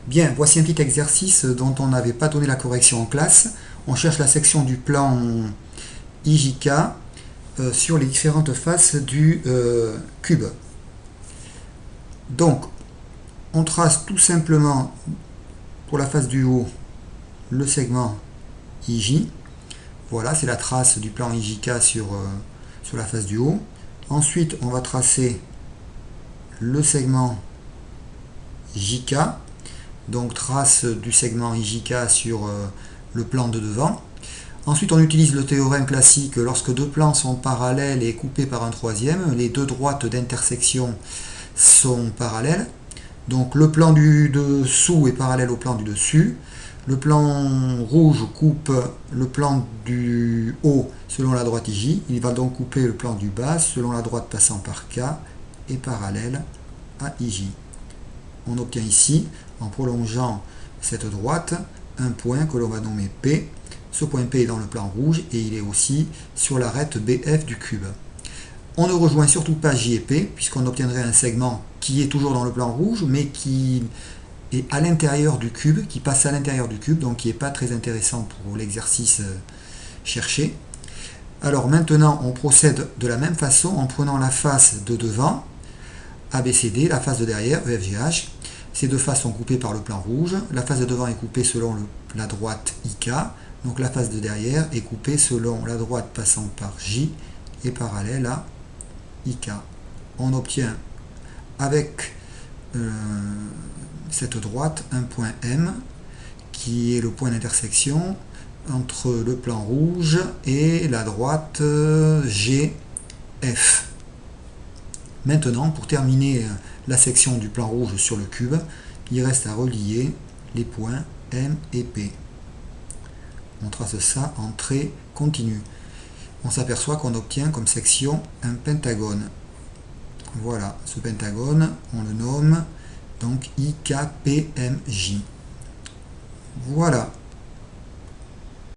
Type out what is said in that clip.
Bien, voici un petit exercice dont on n'avait pas donné la correction en classe. On cherche la section du plan IJK sur les différentes faces du cube. Donc, on trace tout simplement pour la face du haut le segment IJ. Voilà, c'est la trace du plan IJK sur la face du haut. Ensuite, on va tracer le segment JK. Donc trace du segment IJK sur le plan de devant. Ensuite, on utilise le théorème classique lorsque deux plans sont parallèles et coupés par un troisième. Les deux droites d'intersection sont parallèles. Donc le plan du dessous est parallèle au plan du dessus. Le plan rouge coupe le plan du haut selon la droite IJ. Il va donc couper le plan du bas selon la droite passant par K et parallèle à IJ. On obtient ici, en prolongeant cette droite, un point que l'on va nommer P. Ce point P est dans le plan rouge et il est aussi sur l'arête BF du cube. On ne rejoint surtout pas J et P, puisqu'on obtiendrait un segment qui est toujours dans le plan rouge, mais qui est à l'intérieur du cube, qui passe à l'intérieur du cube, donc qui n'est pas très intéressant pour l'exercice cherché. Alors maintenant, on procède de la même façon en prenant la face de devant, ABCD, la face de derrière, EFGH. Ces deux faces sont coupées par le plan rouge. La face de devant est coupée selon la droite IK. Donc la face de derrière est coupée selon la droite passant par J et parallèle à IK. On obtient avec cette droite un point M qui est le point d'intersection entre le plan rouge et la droite GF. Maintenant, pour terminer la section du plan rouge sur le cube, il reste à relier les points M et P. On trace ça en trait continu. On s'aperçoit qu'on obtient comme section un pentagone. Voilà, ce pentagone, on le nomme donc IKPMJ. Voilà.